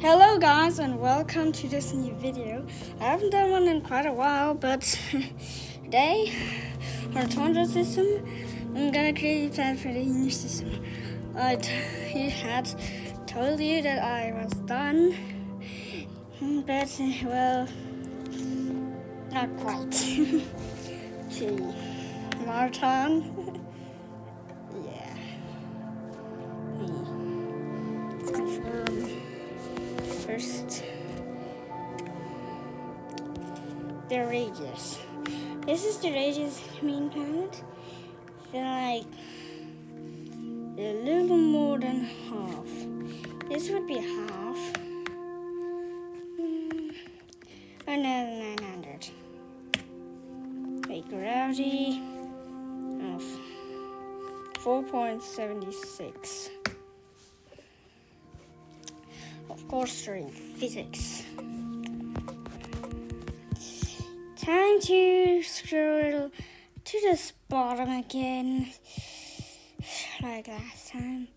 Hello guys and welcome to this new video. I haven't done one in quite a while, but today on the Tundra system I'm gonna create a plan for the new system. I had told you that I was done, but well, not quite. See, marathon. Yeah. Let's confirm. First, the radius. This is the radius of the main planet. I feel like a little more than half. This would be half. Another 900. A gravity of 4.76. Of course, during physics. Time to scroll to the bottom again, like last time.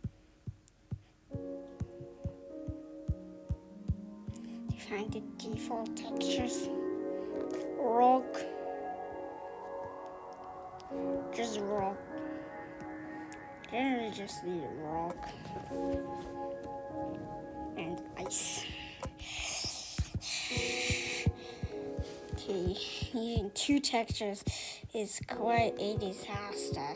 To find the default textures. Rock. Just rock. Generally just need rock. And ice. Okay, using two textures is quite a disaster.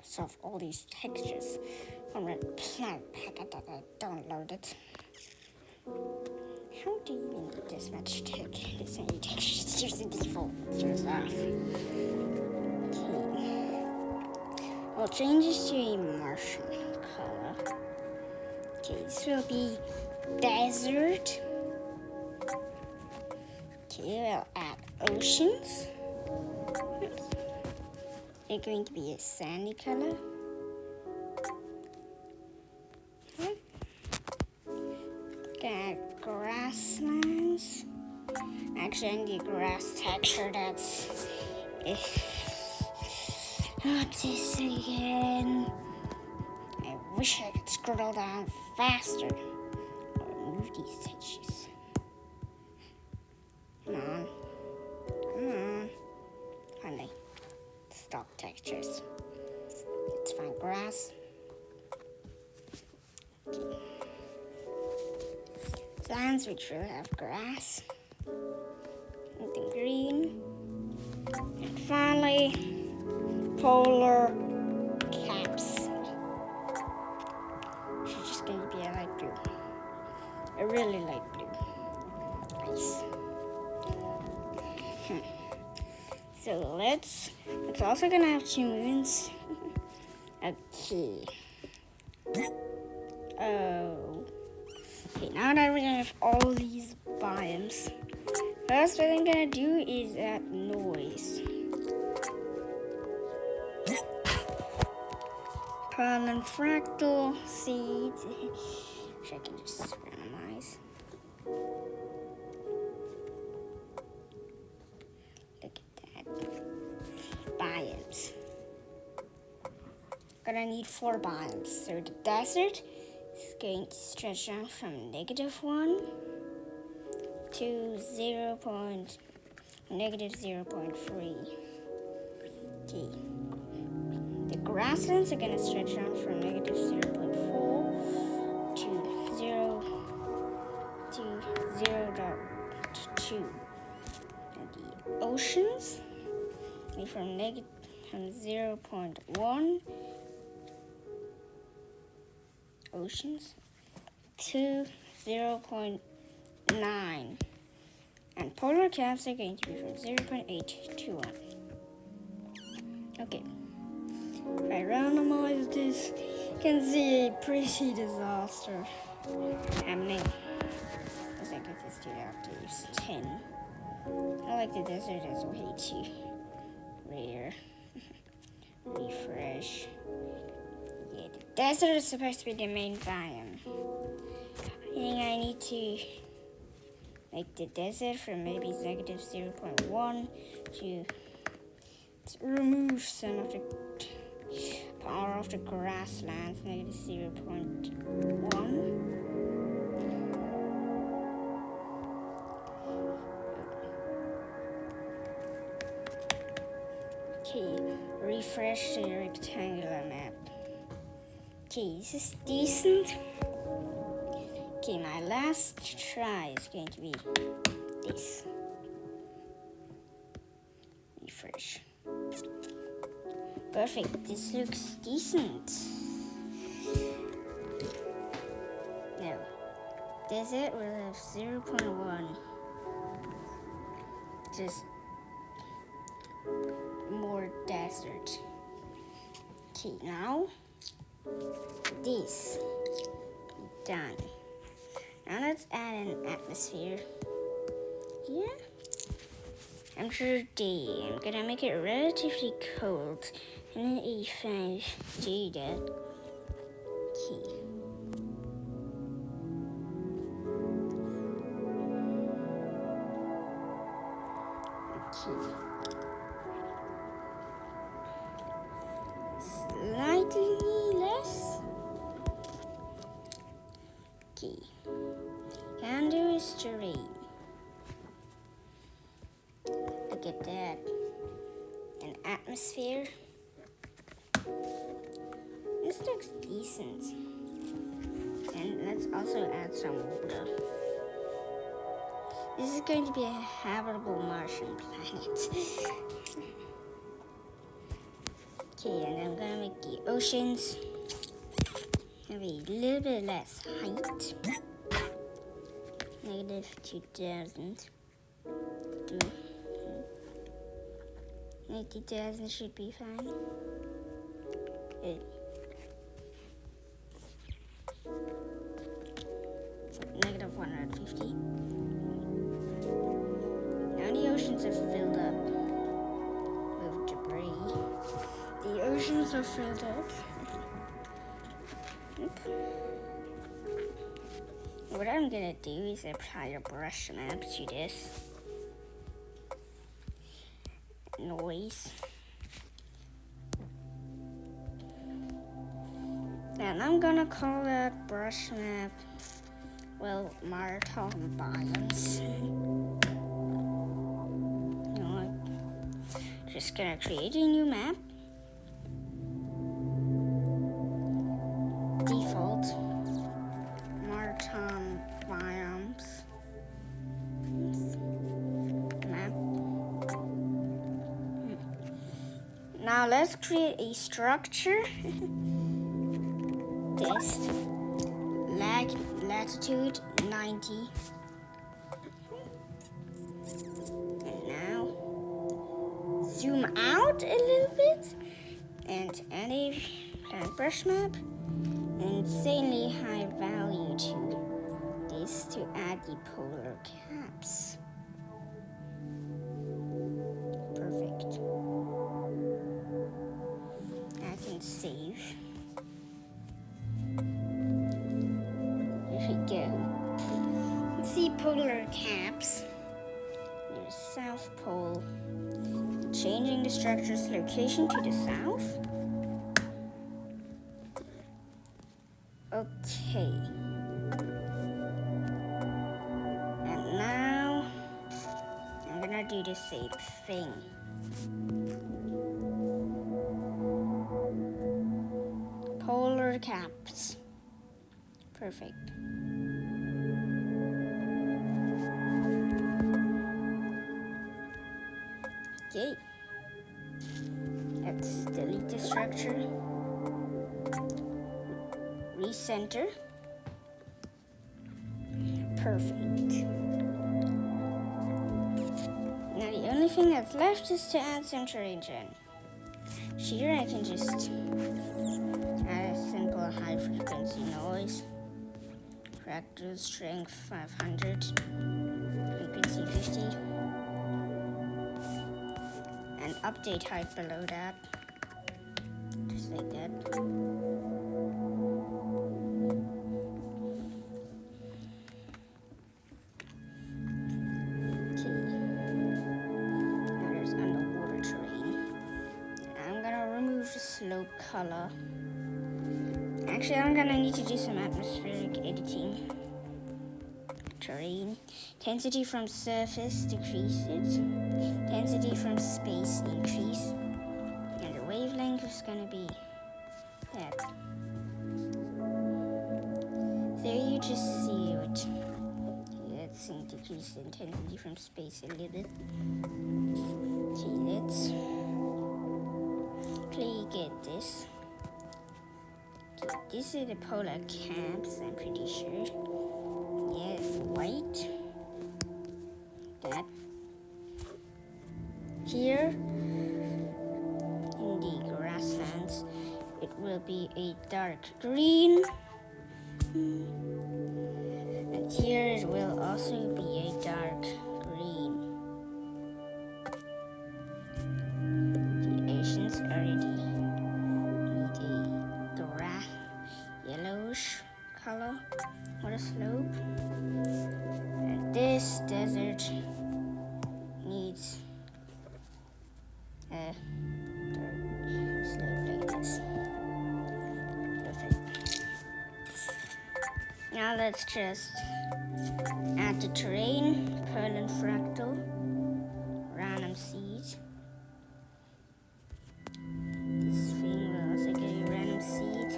Solve all these textures on a planet packet that I downloaded. How do you even need this much this many textures? It's just the default. Just off. Okay. I'll change this to a Martian color. Okay, this will be desert. Okay, we'll add oceans. They're going to be a sandy color. Gonna add grasslands. Actually, I need a grass texture that's... Not this again. I wish I could scroll down faster or move these textures. Come on. Finally, stop textures. Let's find grass. Okay. Lands which will have grass. Something green. And finally, polar caps. She's just going to be a light blue. A really light blue. Nice. So it's also gonna have two moons. Okay. Oh. Okay, now that we have all these biomes, first what I'm gonna do is add noise. Pollen fractal seeds. Which I can just randomize. Biomes. Gonna need 4 biomes. So the desert is going to stretch down from -1 to -0.3. Okay. The grasslands are gonna stretch down from -0.4 to 0.2. And the oceans from 0.1 oceans to 0.9, and polar caps are going to be from 0.8 to 1. Okay, if I randomize this, you can see a pretty disaster happening. I think this is have to use 10. I like the desert as way too rare. Refresh. Yeah, the desert is supposed to be the main biome. I think I need to make the desert from maybe -0.1 to remove some of the power of the grasslands, -0.1. refresh the rectangular map. Okay, this is decent. Okay, my last try is going to be this. Refresh. Perfect, this looks decent. No. Desert will have 0.1. Just more desert. Okay, now this. Done. Now let's add an atmosphere here. Temperature D. I'm gonna make it relatively cold. And then E5. Do that. Okay. Slightly less. Okay. Can do is terrain. Look at that. An atmosphere. This looks decent. And let's also add some water. This is going to be a habitable Martian planet. Okay, and I'm gonna make the oceans have a little bit less height. Negative 2,000. 90,000 should be fine. Good. Negative 150. Now the oceans are filled up with debris. The oceans are filled up. What I'm gonna do is apply a brush map to this noise. And I'm gonna call that brush map, well, maritime biomes. You know what? Just gonna create a new map. Default maritime biomes map. Now let's create a structure. This latitude 90. And now zoom out a little bit and add a brush map. Insanely high value to this to add the polar caps. Perfect. I can save. There we go. Let's see polar caps. There's South Pole. Changing the structure's location to the south. Okay. And now I'm gonna do the same thing. Polar caps. Perfect. Okay. Let's delete the structure. Recenter. Perfect. Now the only thing that's left is to add some terrain gen. Here I can just add a simple high frequency noise. Fractal strength 500. Frequency 50. And update height below that. Just like that. Slope color. Actually, I'm gonna need to do some atmospheric editing. Terrain. Density from surface, decrease it. Density from space, increase. And wavelength is gonna be that. There you just see it. Let's decrease the intensity from space a little bit. Okay, let's get this. Okay, this is the polar caps, I'm pretty sure. Yeah, white. That. Here, in the grasslands, it will be a dark green. And here it will also be a dark green. The oceans already need a yellowish color or a slope. And this desert needs a dark slope like this. Perfect. Now let's just add the terrain, pearl and fractal, random seed. This thing will also give you random seed.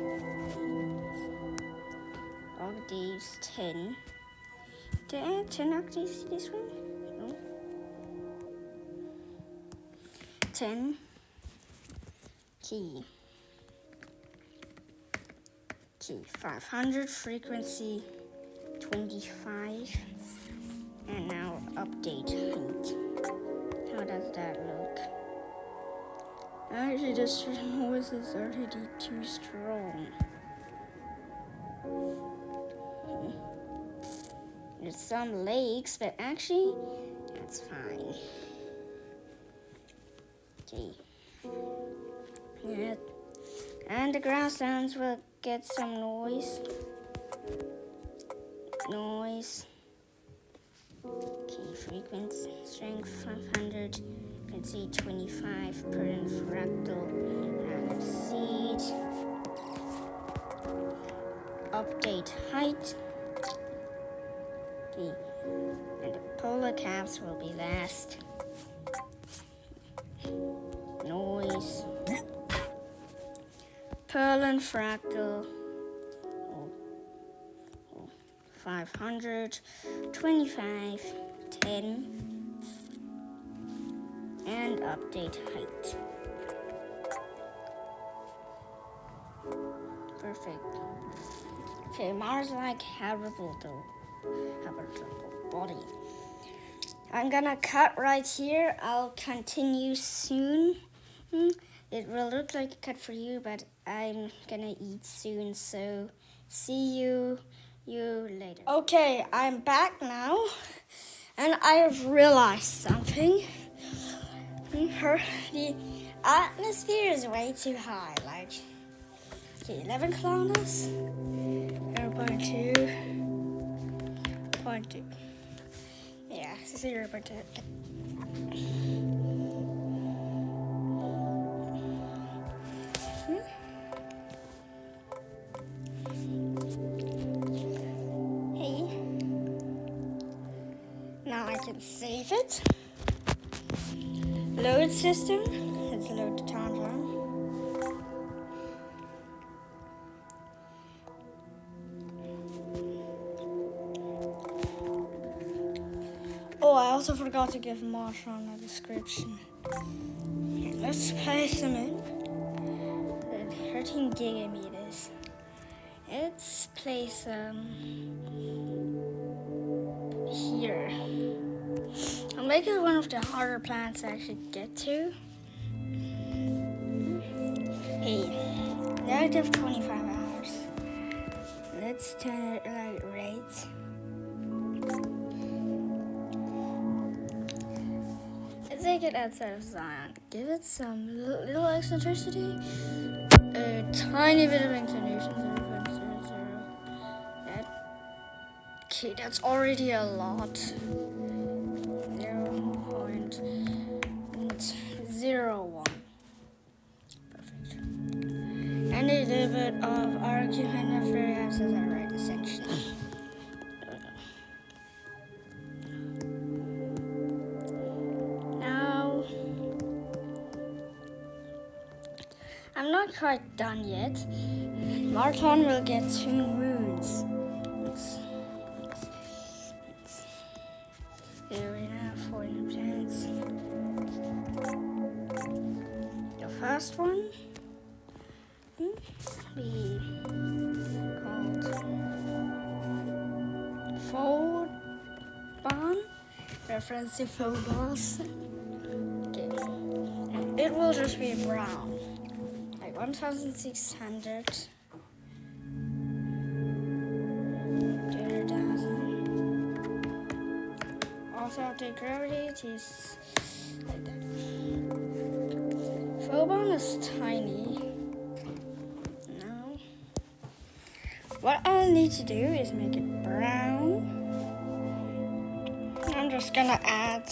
Octaves 10. Did I add 10 octaves to this one? No. 10. Key. 500, frequency 25, and now update height. How does that look? Actually, this noise is already too strong. There's some lakes, but actually, that's fine. Okay. Yeah. And the grasslands will get some noise. Okay, frequency, strength 500, frequency 25, per fractal, random seed. Update height. Okay, and the polar caps will be last. Noise. Pearl and fractal. 500, 25, 10, and update height. Perfect. Okay, Mars like habitable body. I'm gonna cut right here. I'll continue soon. It will look like a cut for you, but I'm gonna eat soon, so see you later. Okay, I'm back now, and I have realized something. The atmosphere is way too high, like 11 kilometers, 0.2, 0.2. Yeah, 0.2. Now I can save it. Load system. Let's load the timeline. Oh, I also forgot to give Marshall a description. Okay, let's place them in. 13 gigameters. Let's place here. I'll make it one of the harder planets I should get to. Hey, negative 25 hours. Let's turn it like right. Let's take it outside of Zion. Give it some little eccentricity. A tiny bit of inclination, 0.00. Okay, that's already a lot. 0.01. Perfect. And a little bit of argument of variables as I write the section. Now, not quite done yet. Marton will get 2 moons. Here we have 4 new planets. The first one be called Phobon, reference to Phobos. Okay. And it will just be brown, like 1,600. 200,000. Also, the gravity is like that. Phobon is tiny. Now, what I'll need to do is make it brown. I'm just gonna add.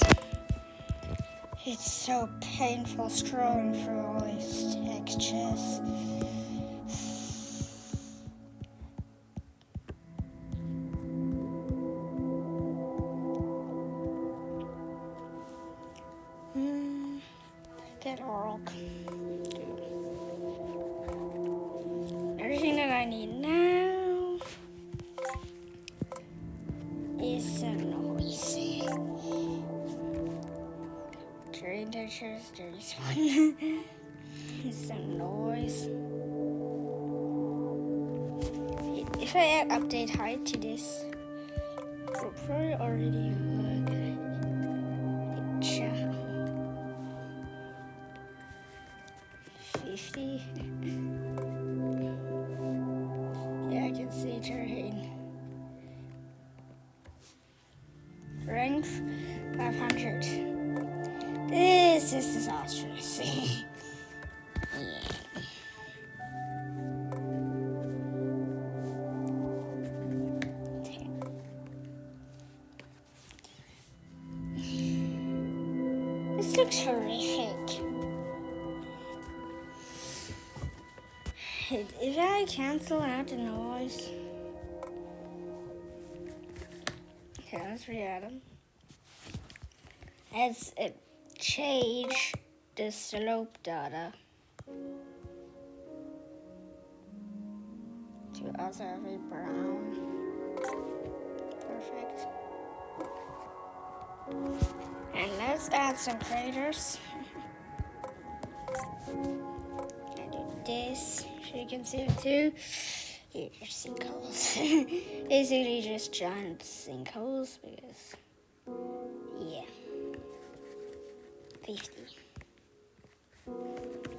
It's so painful scrolling through all these textures. Get orc. Everything that I need now is some noise. Train textures, there's one. It's some noise. If I add update height to this, it'll probably already work. Picture 50. Yeah, I can see terrain. Strength 500. This is disastrous. Yeah. This looks horrific. If I cancel out the noise. Okay, let's re-add them. Let's change the slope data to also have a brown. Perfect. And let's add some craters. And do this, so you can see it too. Here's sinkholes. Basically just giant sinkholes because, yeah. 50.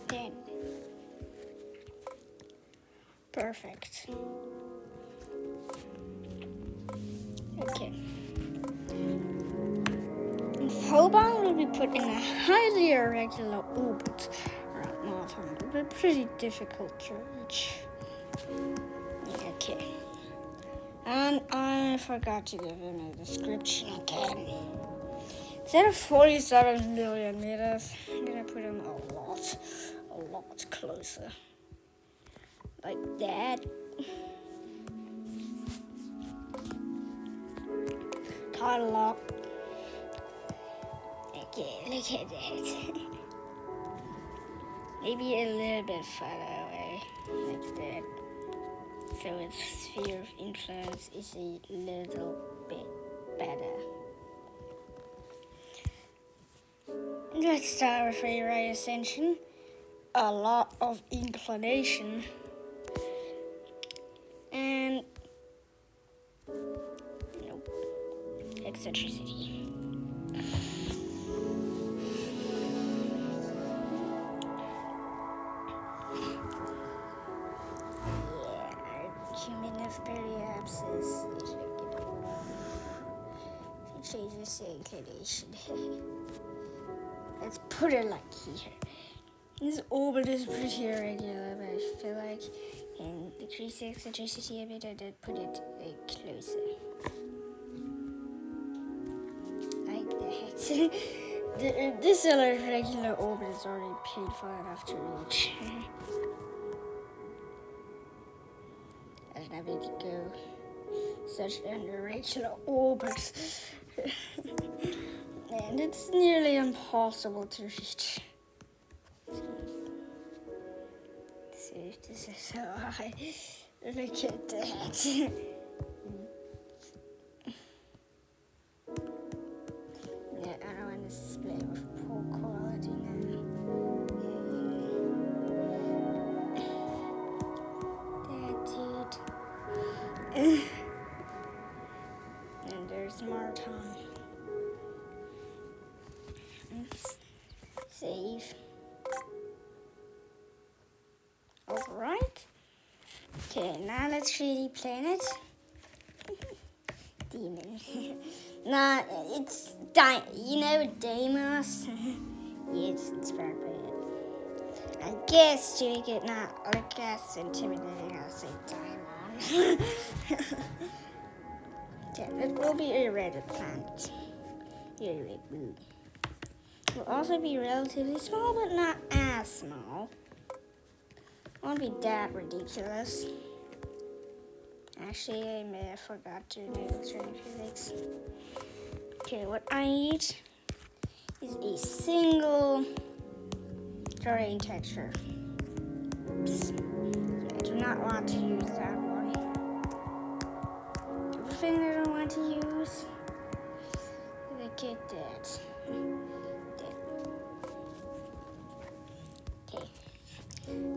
10. Perfect. Okay. Phobon will be put in a highly irregular orbit around Marton. It will be pretty difficult to reach. Okay. And I forgot to give him a description again. Instead of 47 million meters, I'm gonna put him a lot closer. Like that. Title lock. Okay, look at that. Maybe a little bit further away, like that. So its sphere of influence is a little bit better. Let's start with free rate ascension. A lot of inclination. And nope. Eccentricity. Periapsis. Changes the inclination. Let's put it like here. This orbit is pretty irregular, but I feel like in decrease the eccentricity a bit, I did put it closer. Like that. This irregular orbit is already painful enough to reach. I don't have to go such an irregular orbit. And it's nearly impossible to reach. this is so high. Look at that. Yeah, I don't want this display with poor quality now. That dude. And there's Martin. Save. Alright. Okay, now let's 3D planet. Demon. Nah, it's Deimos. Yes, it's very bad. I guess to make it not look as intimidating, I'll say Daimon. Okay, it will be a red planet. Here, red moon. It will also be relatively small, but not as small. Won't be that ridiculous. Actually, I may have forgot to do certain physics. Okay, what I need is a single terrain texture. Oops. I do not want to use that one. The thing I don't want to use. Look at that. Okay.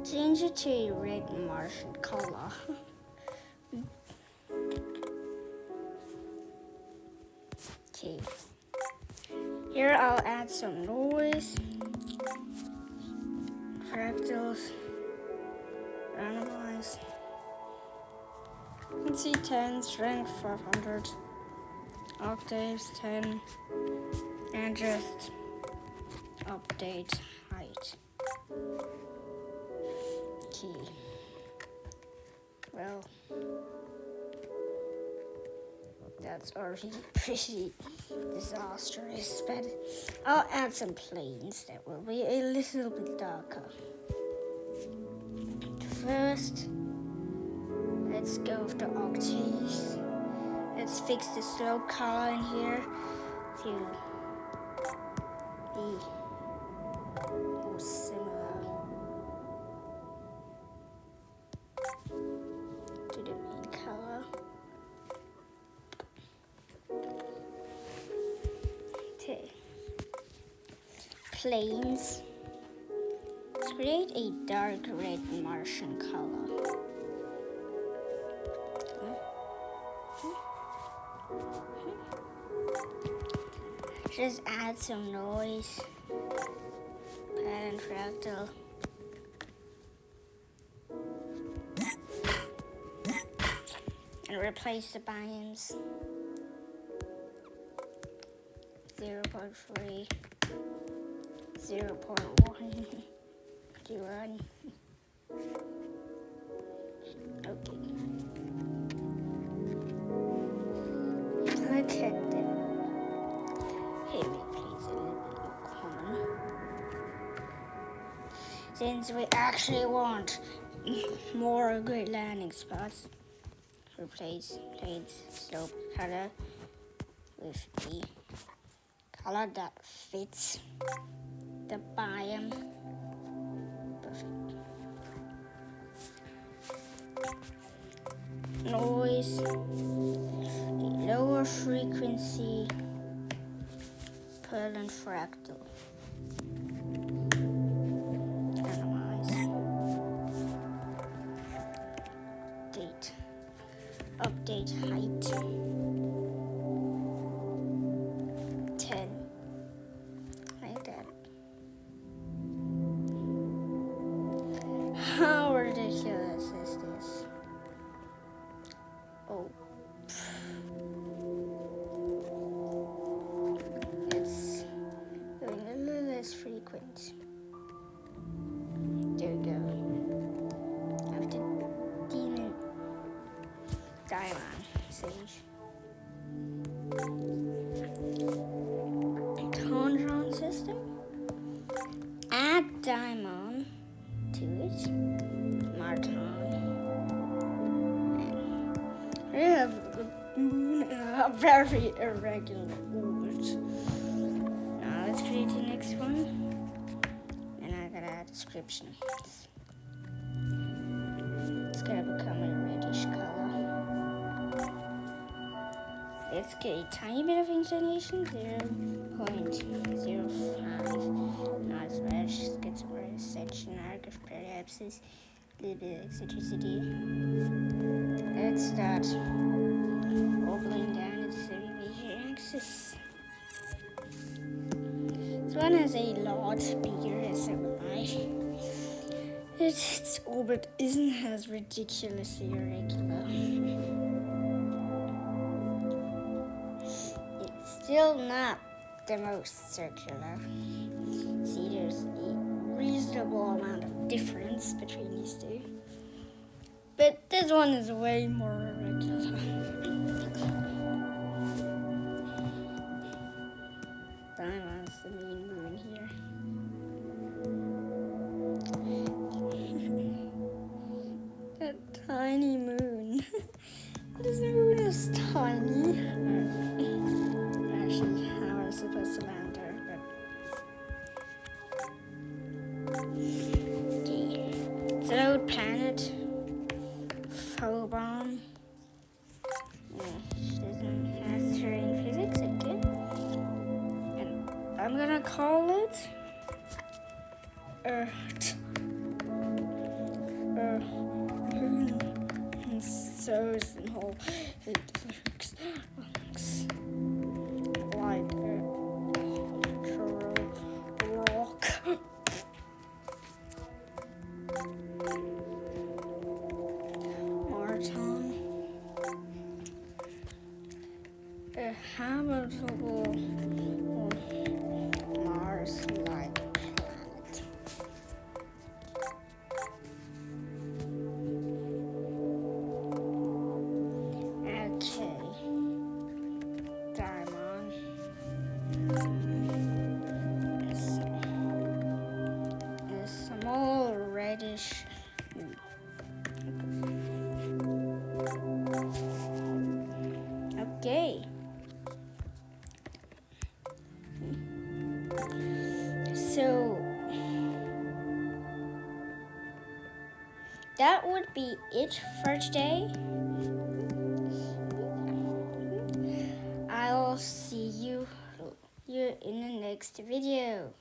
Change it to a red Martian color. Okay. Here I'll add some noise, fractals, randomize. Let's see 10, strength 500, octaves 10, and just update height. Okay. Well, that's already pretty disastrous, but I'll add some planes that will be a little bit darker. First, let's go with the octaves. Let's fix the slope color in here to be more similar to the main color. Okay. Planes. Let's create a dark red Martian color. Just add some noise, pattern fractal. And replace the biomes. 0.3, 0.1, 1. Okay. Look at that. Here we place a little bit of common. Since we actually want more great landing spots, replace planes slope color with the color that fits the biome. Perfect. Noise, the lower frequency, pearl and fractal. Randomize. Update height. 10. Like that. How ridiculous is this? Oh. It's going a little less frequent. There we go. After demon diamond sage. Tone system. Add diamond to it. Martin. We have the moon and a very irregular orbit. Now let's create the next one. And I gotta add description. gonna become a reddish color. Let's get a tiny bit of inclination, 0.05. Not as much. Let's get some more section arc of periapsis, a little bit of eccentricity. Let's start wobbling down its semi-major axis. This one has a lot bigger SMI. Its orbit isn't as ridiculously irregular. It's still not the most circular. See, there's a reasonable amount of difference between these two. But this one is way more irregular. Diamond's the main moon here. That tiny moon. This moon is tiny. Actually, how I was supposed to land her, but okay. It's an old planet. Phobon. She doesn't have terrain physics, okay. And I'm gonna call it Earth. So small, it looks like a rock. Marton. A habitable Mars-like planet. Okay. Diamond. A small reddish moon. Okay. So that would be it for today. I'll see you in the next video.